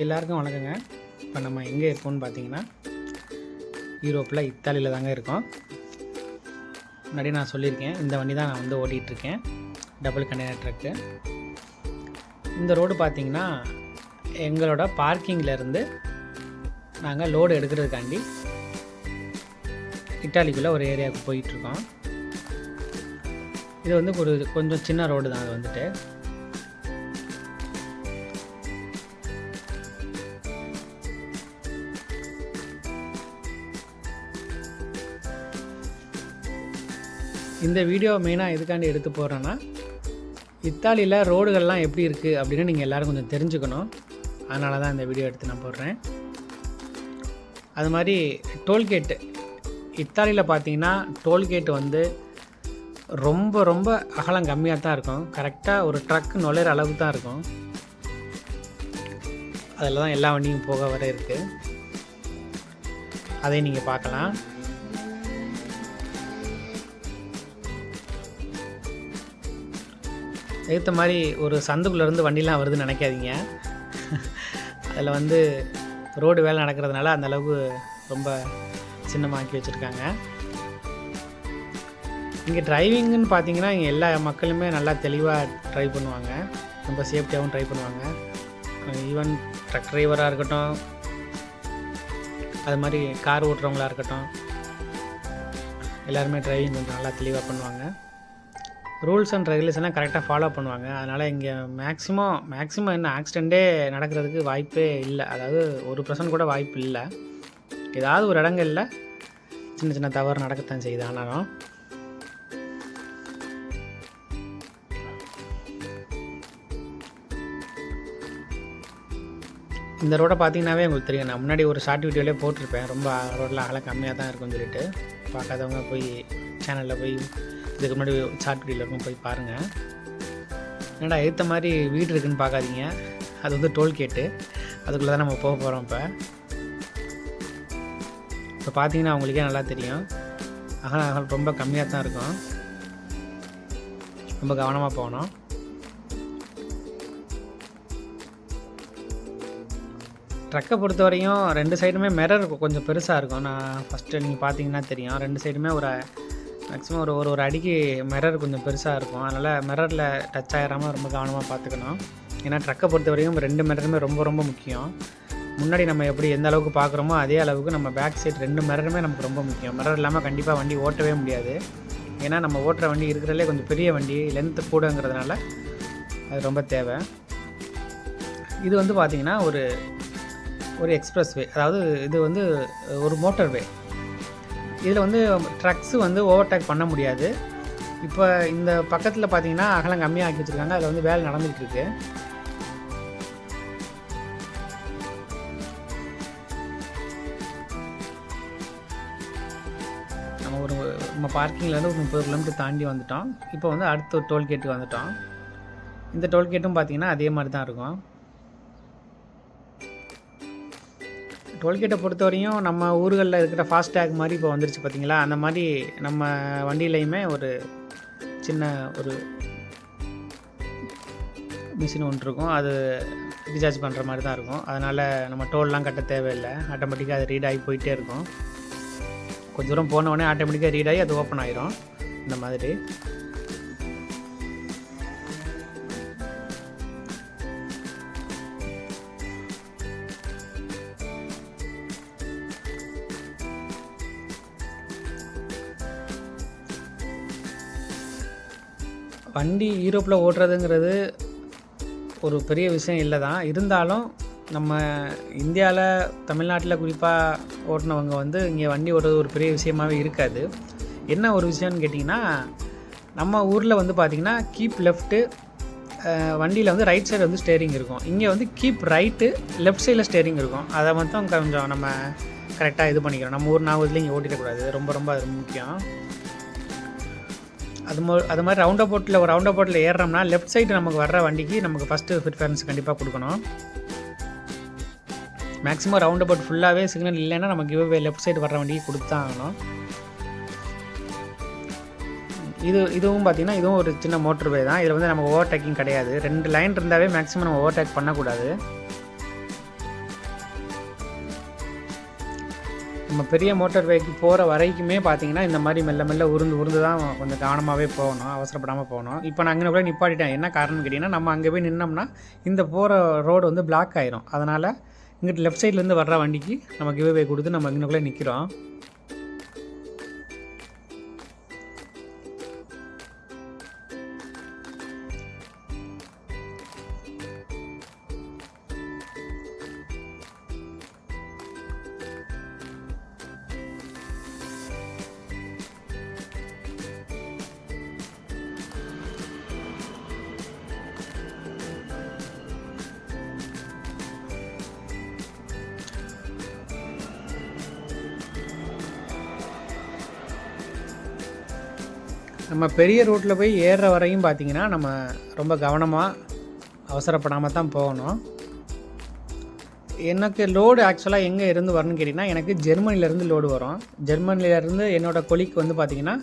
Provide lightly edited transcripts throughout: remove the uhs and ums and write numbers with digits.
எல்லாருக்கும் வணக்கங்க. இப்போ நம்ம எங்கே இருக்கோம்னு பார்த்தீங்கன்னா யூரோப்பில் இத்தாலியில் தாங்க இருக்கோம். முன்னாடி நான் சொல்லியிருக்கேன், இந்த வண்டி தான் நான் வந்து ஓட்டிகிட்ருக்கேன், டபுள் கண்டெய்னர் ட்ரக்கு. இந்த ரோடு பார்த்திங்கன்னா எங்களோட பார்க்கிங்லேருந்து நாங்கள் லோடு எடுக்கிறதுக்காண்டி இட்டாலிக்குள்ளே ஒரு ஏரியாவுக்கு போயிட்டுருக்கோம். இது வந்து ஒரு கொஞ்சம் சின்ன ரோடு தான். அது வந்துட்டு இந்த வீடியோ மெயினாக எதுக்காண்டி எடுத்து போகிறேன்னா, இத்தாலியில் ரோடுகள்லாம் எப்படி இருக்குது அப்படின்னு நீங்கள் எல்லோரும் கொஞ்சம் தெரிஞ்சுக்கணும். அதனால தான் இந்த வீடியோ எடுத்து நான் போடுறேன். அது மாதிரி டோல்கேட்டு இத்தாலியில் பார்த்தீங்கன்னா டோல்கேட்டு வந்து ரொம்ப ரொம்ப அகலம் கம்மியாக தான் இருக்கும். கரெக்டாக ஒரு ட்ரக் நுழையிற அளவுக்கு தான் இருக்கும். அதில் தான் எல்லா வண்டியும் போக வர இருக்குது. அதை நீங்கள் பார்க்கலாம். ஏற்ற மாதிரி ஒரு சந்துக்குள்ளேருந்து வண்டிலாம் வருதுன்னு நினைக்காதீங்க. அதில் வந்து ரோடு வேலை நடக்கிறதுனால அந்தளவுக்கு ரொம்ப சின்னமாக்கி வச்சுருக்காங்க. இங்கே டிரைவிங்குன்னு பார்த்தீங்கன்னா இங்கே எல்லா மக்களுமே நல்லா தெளிவாக ட்ரைவ் பண்ணுவாங்க, ரொம்ப சேஃப்டியாகவும் ட்ரைவ் பண்ணுவாங்க. ஈவன் ட்ரக் டிரைவராக இருக்கட்டும், அது மாதிரி கார் ஓட்டுறவங்களாக இருக்கட்டும், எல்லாருமே டிரைவிங் கொஞ்சம் நல்லா தெளிவாக பண்ணுவாங்க. ரூல்ஸ் அண்ட் ரெகுலேஷன்லாம் கரெக்டாக ஃபாலோ பண்ணுவாங்க. அதனால் இங்கே மேக்ஸிமம் என்ன ஆக்சிடெண்ட்டே நடக்கிறதுக்கு வாய்ப்பே இல்லை. அதாவது 1% கூட வாய்ப்பு இல்லை. ஏதாவது ஒரு இடங்களில் சின்ன சின்ன தவறு நடக்கத்தான் செய்யுது. ஆனாலும் இந்த ரோடை பார்த்தீங்கன்னாவே உங்களுக்கு தெரியும். நான் முன்னாடி ஒரு ஷார்ட் வீடியோலேயே போட்டிருப்பேன், ரொம்ப ரோட்டில் அகலம் கம்மியாக தான் இருக்கும்னு சொல்லிட்டு. பார்க்காதவங்க போய் சேனலில் போய் இதுக்கு முன்னாடி ஷார்ட் வீடியோவில் இருக்கும், போய் பாருங்கள். என்னடா ஏற்ற மாதிரி வீடு இருக்குதுன்னு பார்க்காதீங்க, அது வந்து டோல்கேட்டு. அதுக்குள்ளே தான் நம்ம போக போகிறோம். இப்போ பார்த்தீங்கன்னா அவங்களுக்கே நல்லா தெரியும், அகலம் ரொம்ப கம்மியாக தான் இருக்கும். ரொம்ப கவனமாக போகணும். ட்ரக்கை பொறுத்த வரையும் 2 சைடுமே மிரர் கொஞ்சம் பெருசாக இருக்கும். நான் ஃபஸ்ட்டு நீங்கள் பார்த்தீங்கன்னா தெரியும், 2 சைடுமே ஒரு மேக்ஸிமம் ஒரு அடிக்கு மிரர் கொஞ்சம் பெருசாக இருக்கும். அதனால் மிரரில் டச் ஆகிடாமல் ரொம்ப கவனமாக பார்த்துக்கணும். ஏன்னா ட்ரக்கை பொறுத்த வரைக்கும் 2 மிரருமே ரொம்ப ரொம்ப முக்கியம். முன்னாடி நம்ம எப்படி எந்த அளவுக்கு பார்க்குறோமோ அதே அளவுக்கு நம்ம பேக் சைட் 2 மிரருமே நமக்கு ரொம்ப முக்கியம். மிரர் இல்லாமல் கண்டிப்பாக வண்டி ஓட்டவே முடியாது. ஏன்னா நம்ம ஓட்டுற வண்டி இருக்கிறதுலே கொஞ்சம் பெரிய வண்டி, லென்த்து கூடங்கிறதுனால அது ரொம்ப தேவை. இது வந்து பார்த்திங்கன்னா ஒரு எக்ஸ்பிரஸ் வே, அதாவது இது வந்து ஒரு மோட்டார் வே. இதில் வந்து ட்ரக்ஸு வந்து ஓவர்டேக் பண்ண முடியாது. இப்போ இந்த பக்கத்தில் பார்த்தீங்கன்னா அகலம் கம்மியாக ஆக்கி வச்சுருக்காங்க. அதில் வந்து வேலை நடந்துகிட்ருக்கு. நம்ம பார்க்கிங்லேருந்து ஒரு 30 கிலோமீட்டர் தாண்டி வந்துட்டோம். இப்போ வந்து அடுத்த ஒரு டோல்கேட்டுக்கு வந்துட்டோம். இந்த டோல்கேட்டும் பார்த்திங்கன்னா அதே மாதிரி தான் இருக்கும். டோல்கேட்டை பொறுத்தவரையும் நம்ம ஊர்களில் இருக்கிற ஃபாஸ்டேக் மாதிரி இப்போ வந்துருச்சு பார்த்தீங்களா, அந்த மாதிரி நம்ம வண்டியிலையுமே ஒரு சின்ன ஒரு மிஷின் ஒன்று இருக்கும். அது ரீசார்ஜ் பண்ணுற மாதிரி தான் இருக்கும். அதனால் நம்ம டோல்லாம் கட்ட தேவையில்லை. ஆட்டோமேட்டிக்காக அது ரீட் ஆகி போயிட்டே இருக்கும். கொஞ்சம் தூரம் போனவுடனே ஆட்டோமேட்டிக்காக ரீட் ஆகி அது ஓப்பன் ஆகிரும். இந்த மாதிரி வண்டி யூரோப்பில் ஓட்டுறதுங்கிறது ஒரு பெரிய விஷயம் இல்லை தான். இருந்தாலும் நம்ம இந்தியாவில், தமிழ்நாட்டில் குறிப்பாக ஓட்டினவங்க வந்து இங்கே வண்டி ஓட்டுறது ஒரு பெரிய விஷயமாகவே இருக்காது. என்ன ஒரு விஷயம்னு கேட்டிங்கன்னா, நம்ம ஊரில் வந்து பார்த்திங்கன்னா கீப் லெஃப்ட்டு, வண்டியில் வந்து ரைட் சைடு வந்து ஸ்டேரிங் இருக்கும். இங்கே வந்து கீப் ரைட்டு, லெஃப்ட் சைடில் ஸ்டேரிங் இருக்கும். அதை மட்டும் கொஞ்சம் நம்ம கரெக்டாக இது பண்ணிக்கிறோம். நம்ம ஊர் நாவதுலேயும் இங்கே ஓட்டிடக்கூடாது. ரொம்ப ரொம்ப அது முக்கியம். அது மாதிரி ஒரு ரவுண்ட் அபவுட்டில் ஏறுறோம்னா லெஃப்ட் சைடு நமக்கு வர்ற வண்டிக்கு நமக்கு ஃபஸ்ட்டு ப்ரிஃபரன்ஸ் கண்டிப்பாக கொடுக்கணும். மேக்ஸிமம் ரவுண்ட் அபவுட் ஃபுல்லாகவே சிக்னல் இல்லைன்னா நம்ம கிவ்அவே லெஃப்ட் சைடு வர்ற வண்டிக்கு கொடுத்தான் ஆகணும். இதுவும் பார்த்திங்கன்னா இதுவும் ஒரு சின்ன மோட்டர் வே தான். இதில் வந்து நம்ம ஓவர்டேக்கிங் கிடையாது. 2 லைன் இருந்தாவே மேக்ஸிமம் நம்ம ஓவர்டேக் பண்ணக்கூடாது. நம்ம பெரிய மோட்டார் வேக்கு போகிற வரைக்குமே பார்த்தீங்கன்னா இந்த மாதிரி மெல்ல மெல்ல உருந்து தான் கொஞ்சம் கவனமாகவே போகணும், அவசரப்படாமல் போகணும். இப்போ நான் அங்கே கூட நிப்பாட்டிட்டேன். என்ன காரணம்னு கேட்டிங்கன்னா, நம்ம அங்கே போய் நின்னோம்னா இந்த போகிற ரோடு வந்து பிளாக் ஆயிரும். அதனால் இங்கிட்டு லெஃப்ட் சைட்லேருந்து வர்ற வண்டிக்கு நம்ம கிவ் அவே கொடுத்து நம்ம இங்கனக்குள்ளே நிற்கிறோம். நம்ம பெரிய ரோட்டில் போய் ஏறுற வரையும் பார்த்திங்கன்னா நம்ம ரொம்ப கவனமாக அவசரப்படாமல் தான் போகணும். எனக்கு லோடு ஆக்சுவலாக எங்கே இருந்து வரணும்னு கேட்டிங்கன்னா, எனக்கு ஜெர்மனிலேருந்து லோடு வரும். ஜெர்மனிலேருந்து என்னோடய கொலிக்கு வந்து பார்த்திங்கன்னா,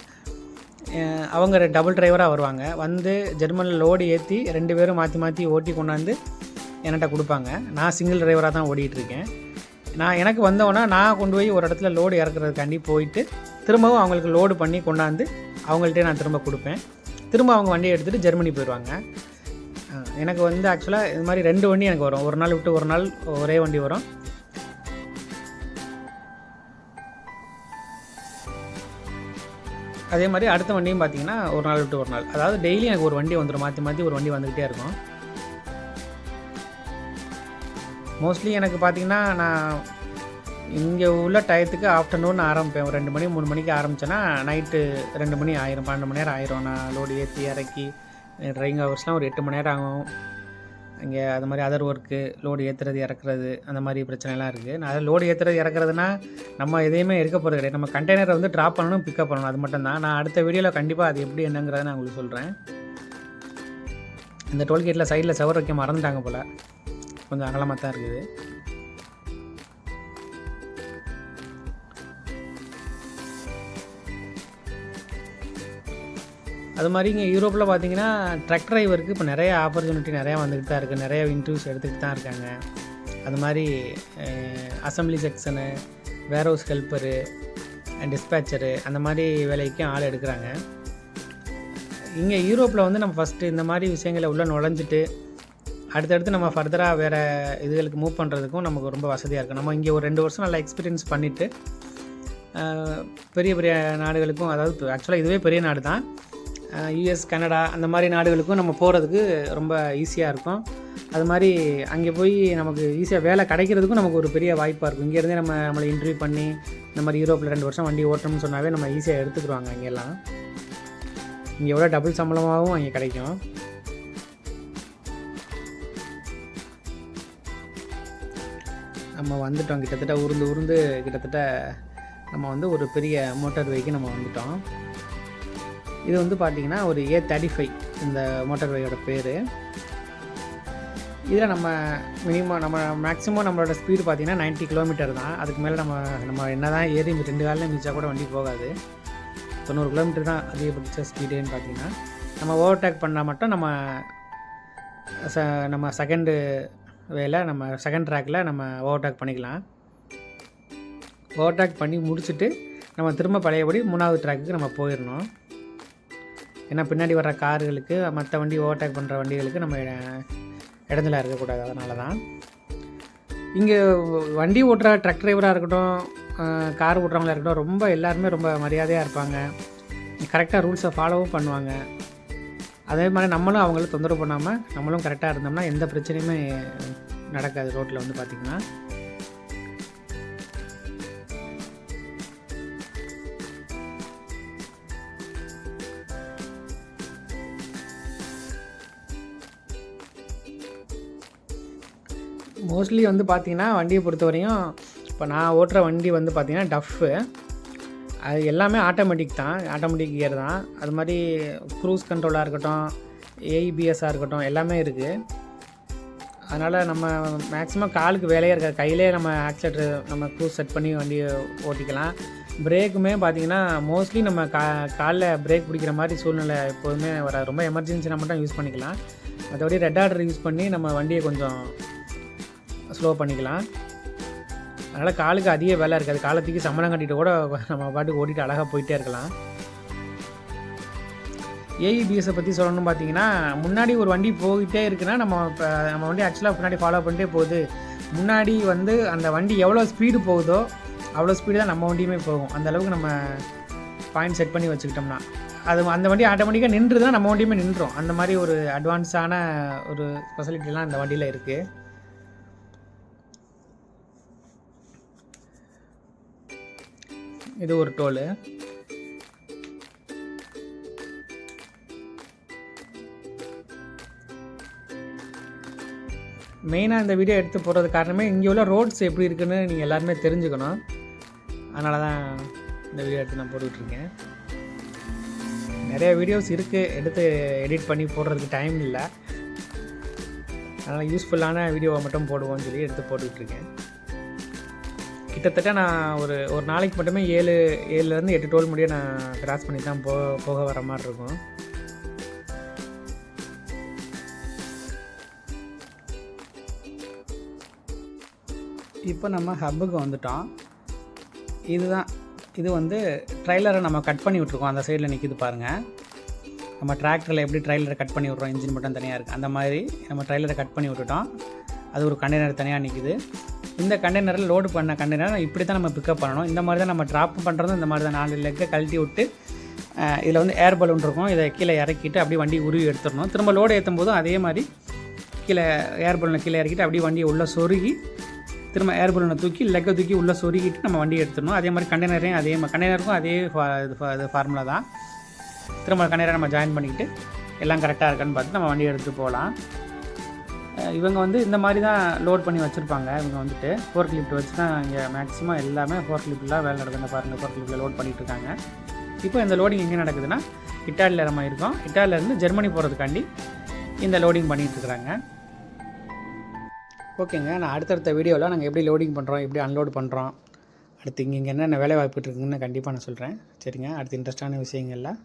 அவங்க டபுள் டிரைவராக வருவாங்க. வந்து ஜெர்மனியில் லோடு ஏற்றி 2 பேரும் மாற்றி மாற்றி ஓட்டி கொண்டாந்து என்கிட்ட கொடுப்பாங்க. நான் சிங்கிள் டிரைவராக தான் ஓடிட்டுருக்கேன். எனக்கு வந்தோன்னா நான் கொண்டு போய் ஒரு இடத்துல லோடு இறக்குறதுக்காண்டி போயிட்டு திரும்பவும் அவங்களுக்கு லோடு பண்ணி கொண்டாந்து அவங்கள்ட்டே நான் திரும்ப கொடுப்பேன். திரும்ப அவங்க வண்டியை எடுத்துகிட்டு ஜெர்மனி போயிடுவாங்க. எனக்கு வந்து ஆக்சுவலாக இது மாதிரி 2 வண்டி எனக்கு வரும். ஒரு நாள் விட்டு ஒரு நாள் ஒரே வண்டி வரும். அதே மாதிரி அடுத்த வண்டியும் பார்த்திங்கன்னா ஒரு நாள் விட்டு ஒரு நாள், அதாவது டெய்லி எனக்கு ஒரு வண்டி வந்துடும். மாற்றி மாற்றி ஒரு வண்டி வந்துக்கிட்டே இருக்கும். மோஸ்ட்லி எனக்கு பார்த்திங்கன்னா நான் இங்கே உள்ள டயத்துக்கு ஆஃப்டர்நூன் ஆரம்பிப்பேன். ஒரு 2 மணி 3 மணிக்கு ஆரம்பித்தேன்னா நைட்டு 2 மணி ஆயிரும், 12 மணி நேரம் ஆயிரும். நான் லோடு ஏற்றி இறக்கி ட்ரைவிங் ஹவர்ஸ்லாம் ஒரு 8 மணி நேரம் ஆகும். இங்கே அது மாதிரி அதர் ஒர்க்கு, லோடு ஏற்றுறது இறக்குறது அந்த மாதிரி பிரச்சனைலாம் இருக்குது. நான் அதை லோடு ஏற்றுறது இறக்குறதுனா நம்ம எதையுமே எடுக்க போகிறது கிடையாது. நம்ம கண்டெய்னரை வந்து ட்ராப் பண்ணணும், பிக்கப் பண்ணணும், அது மட்டும் தான். நான் அடுத்த வீடியோவில் கண்டிப்பாக அது எப்படி என்னங்கிறத நான் உங்களுக்கு சொல்கிறேன். இந்த டோல்கேட்டில் சைடில் சவர் வைக்க மறந்துட்டாங்க போல், கொஞ்சம் அகலமாக தான் இருக்குது. அது மாதிரி இங்கே யூரோப்பில் பார்த்தீங்கன்னா ட்ரக் டிரைவருக்கு இப்போ நிறைய ஆப்பர்ச்சுனிட்டி நிறையா வந்துக்கிட்டு தான் இருக்குது. நிறைய இன்டர்வியூஸ் எடுத்துக்கிட்டு தான் இருக்காங்க. அது மாதிரி அசம்பிளி செக்ஷனு, வேர்ஹவுஸ் ஹெல்ப்பரு, டிஸ்பேச்சரு அந்த மாதிரி வேலைக்கும் ஆள் எடுக்கிறாங்க. இங்கே யூரோப்பில் வந்து நம்ம ஃபஸ்ட்டு இந்த மாதிரி விஷயங்களை உள்ளே நுழைஞ்சிட்டு அடுத்தடுத்து நம்ம ஃபர்தராக வேறு இதுகளுக்கு மூவ் பண்ணுறதுக்கும் நமக்கு ரொம்ப வசதியாக இருக்கும். நம்ம இங்கே ஒரு 2 வருஷம் நல்லா எக்ஸ்பீரியன்ஸ் பண்ணிவிட்டு பெரிய பெரிய நாடுகளுக்கும், அதாவது ஆக்சுவலாக இதுவே பெரிய நாடு தான், யூஎஸ், கனடா அந்த மாதிரி நாடுகளுக்கும் நம்ம போகிறதுக்கு ரொம்ப ஈஸியாக இருக்கும். அது மாதிரி அங்கே போய் நமக்கு ஈஸியாக வேலை கிடைக்கிறதுக்கும் நமக்கு ஒரு பெரிய வாய்ப்பாக இருக்கும். இங்கேருந்தே நம்மளை இன்டர்வியூ பண்ணி இந்த மாதிரி யூரோப்பில் 2 வருஷம் வண்டி ஓட்டணும்னு சொன்னாவே நம்ம ஈஸியாக எடுத்துக்கிடுவாங்க. இங்கெல்லாம் இங்கே எவ்வளோ டபுள் சம்பளமாகவும் அங்கே கிடைக்கும். நம்ம வந்துட்டோம் கிட்டத்தட்ட உருந்து கிட்டத்தட்ட நம்ம வந்து ஒரு பெரிய மோட்டார் வேக்கு நம்ம வந்துட்டோம். இது வந்து பார்த்திங்கன்னா ஒரு A35 இந்த மோட்டார் வேயோட பேர். இதில் நம்ம மினிமம் மேக்ஸிமம் நம்மளோட ஸ்பீடு பார்த்திங்கன்னா 90 கிலோமீட்டர் தான். அதுக்கு மேலே நம்ம என்ன தான் ஏறி 2 காலில் மிச்சா கூட வண்டி போகாது. 90 கிலோமீட்டர் தான் அதிகபட்ச ஸ்பீடுன்னு பார்த்திங்கன்னா. நம்ம ஓவர்டேக் பண்ணால் மட்டும் நம்ம செகண்டு வேலை நம்ம செகண்ட் ட்ராக்கில் நம்ம ஓவர்டேக் பண்ணிக்கலாம். ஓவர்டேக் பண்ணி முடிச்சுட்டு நம்ம திரும்ப பழையபடி 3வது ட்ராக்குக்கு நம்ம போயிடணும். ஏன்னா பின்னாடி வர்ற கார்களுக்கு, மற்ற வண்டி ஓவர்டேக் பண்ணுற வண்டிகளுக்கு நம்ம இடத்துல இருக்கக்கூடாது. அதனால தான் இங்கே வண்டி ஓட்டுற ட்ரக் டிரைவராக இருக்கட்டும், கார் ஓட்டுறவங்களாக இருக்கட்டும், எல்லாருமே ரொம்ப மரியாதையாக இருப்பாங்க. கரெக்டாக ரூல்ஸை ஃபாலோவும் பண்ணுவாங்க. அதே மாதிரி நம்மளும் அவங்கள தொந்தரவு பண்ணாமல் நம்மளும் கரெக்டாக இருந்தோம்னா எந்த பிரச்சனையுமே நடக்காது ரோட்டில் வந்து பார்த்திங்கன்னா. மோஸ்ட்லி வந்து பார்த்திங்கன்னா வண்டியை பொறுத்த வரையும் இப்போ நான் ஓட்டுற வண்டி வந்து பார்த்திங்கன்னா டஃப்பு. அது எல்லாமே ஆட்டோமேட்டிக் தான், ஆட்டோமேட்டிக் கியர் தான். அது மாதிரி க்ரூஸ் கண்ட்ரோலாக இருக்கட்டும், ஏஇபிஎஸ்ஸாக இருக்கட்டும், எல்லாமே இருக்குது. அதனால் நம்ம மேக்ஸிமம் காலுக்கு வேலையாக இருக்காது. கையிலே நம்ம ஆக்சிலேட்டர் நம்ம க்ரூஸ் செட் பண்ணி வண்டியை ஓட்டிக்கலாம். பிரேக்குமே பார்த்திங்கன்னா மோஸ்ட்லி நம்ம காலில் பிரேக் பிடிக்கிற மாதிரி சூழ்நிலை எப்போதுமே வர, ரொம்ப எமர்ஜென்சினா மட்டும் யூஸ் பண்ணிக்கலாம். மற்றபடி ரெட் ஆர்டர் யூஸ் பண்ணி நம்ம வண்டியை கொஞ்சம் ஸ்லோ பண்ணிக்கலாம். அதனால் காலுக்கு அதிக வேலை இருக்காது. காலத்துக்கு சம்பளம் கட்டிட்டு கூட நம்ம பாட்டுக்கு ஓட்டிகிட்டு அழகாக போயிட்டே இருக்கலாம். ஏஇபிஎஸை பற்றி சொல்லணும்னு பார்த்தீங்கன்னா, முன்னாடி ஒரு வண்டி போயிட்டே இருக்குன்னா நம்ம வண்டி ஆக்சுவலாக முன்னாடி ஃபாலோ பண்ணிட்டே போகுது. முன்னாடி வந்து அந்த வண்டி எவ்வளோ ஸ்பீடு போகுதோ அவ்வளோ ஸ்பீடு தான் நம்ம வண்டியுமே போகும். அந்தளவுக்கு நம்ம பாயிண்ட் செட் பண்ணி வச்சுக்கிட்டோம்னா அந்த வண்டி ஆட்டோமேட்டிக்காக நின்றுதான் நம்ம வண்டியுமே நின்றோம். அந்த மாதிரி ஒரு அட்வான்ஸான ஒரு ஃபெசிலிட்டிலாம் இந்த வண்டியில் இருக்குது. இது ஒரு டோலு. மெயினாக இந்த வீடியோ எடுத்து போடுறது காரணமே இங்கே உள்ள ரோட்ஸ் எப்படி இருக்குன்னு நீங்கள் எல்லாருமே தெரிஞ்சுக்கணும். அதனால தான் இந்த வீடியோ எடுத்து நான் போட்டுட்ருக்கேன். நிறைய வீடியோஸ் இருக்குது, எடுத்து எடிட் பண்ணி போடுறதுக்கு டைம் இல்லை. அதனால் யூஸ்ஃபுல்லான வீடியோவை மட்டும் போடுவோம்னு சொல்லி எடுத்து போட்டுக்கிட்டுருக்கேன். கிட்டத்தட்ட நான் ஒரு நாளைக்கு மட்டுமே 7லேருந்து 8 டோல் முடிய நான் கிராஸ் பண்ணி தான் போக வர மாதிரி இருக்கும். இப்போ நம்ம ஹப்புக்கு வந்துட்டோம். இது வந்து ட்ரைலரை நம்ம கட் பண்ணி விட்ருக்கோம். அந்த சைடில் நிற்கிது பாருங்கள். நம்ம டிராக்டரில் எப்படி ட்ரைலரை கட் பண்ணி விட்றோம், இன்ஜின் மட்டும் தனியாக இருக்குது, அந்த மாதிரி நம்ம ட்ரைலரை கட் பண்ணி விட்டுட்டோம். அது ஒரு கண்டெய்னர் தனியாக நிற்கிது. இந்த கண்டெய்னரில் லோடு பண்ண கண்டெய்னர் இப்படி தான் நம்ம பிக்கப் பண்ணணும். இந்த மாதிரி தான் நம்ம ட்ராப் பண்ணுறதும் இந்த மாதிரி தான் 4 லெக்கை கழட்டி விட்டு இதில் வந்து ஏர் பலூன் இருக்கும். இதை கீழே இறக்கிட்டு அப்படியே வண்டி உருவி எடுத்துடணும். திரும்ப லோடு ஏற்றும் போதும் அதே மாதிரி கீழே ஏர் பலூனை கீழே இறக்கிட்டு அப்படியே வண்டியை உள்ளே சொருகி திரும்ப ஏர் பலூனை தூக்கி லெக்கை தூக்கி உள்ளே சொருகிட்டு நம்ம வண்டி எடுத்துடணும். அதே மாதிரி கண்டெய்னரையும் கண்டெய்னருக்கும் அதே ஃபார்முலா தான். திரும்ப கண்டெய்னரை நம்ம ஜாயின் பண்ணிக்கிட்டு எல்லாம் கரெக்டாக இருக்கான்னு பார்த்து நம்ம வண்டி எடுத்து போகலாம். இவங்க வந்து இந்த மாதிரி தான் லோட் பண்ணி வச்சுருப்பாங்க. இவங்க வந்துட்டு ஃபோர்க் லிஃப்ட் வச்சு தான் இங்கே மேக்ஸிமம் எல்லாமே ஃபோர்க் லிஃப்ட்லாம் வேலை நடக்குது. பாருங்கள், ஃபோர்க் லிஃப்ட்டில் லோட் பண்ணிகிட்டு இருக்காங்க. இப்போ இந்த லோடிங் எங்கே நடக்குதுன்னா இட்டாலியில் நம்ம இருக்கோம். இட்டாலியிலேருந்து ஜெர்மனி போகிறதுக்காண்டி இந்த லோடிங் பண்ணிகிட்டு இருக்கிறாங்க. ஓகேங்க, நான் அடுத்தடுத்த வீடியோவில் நாங்கள் எப்படி லோடிங் பண்ணுறோம், எப்படி அன்லோட் பண்ணுறோம், அடுத்து இங்கே என்னென்ன வேலை வாய்ப்பு இருக்குதுன்னு கண்டிப்பாக நான் சொல்கிறேன். சரிங்க, அடுத்து இன்ட்ரெஸ்டான விஷயங்கள்லாம்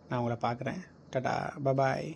நான் உங்களை பார்க்குறேன். டாடா, பபாய்.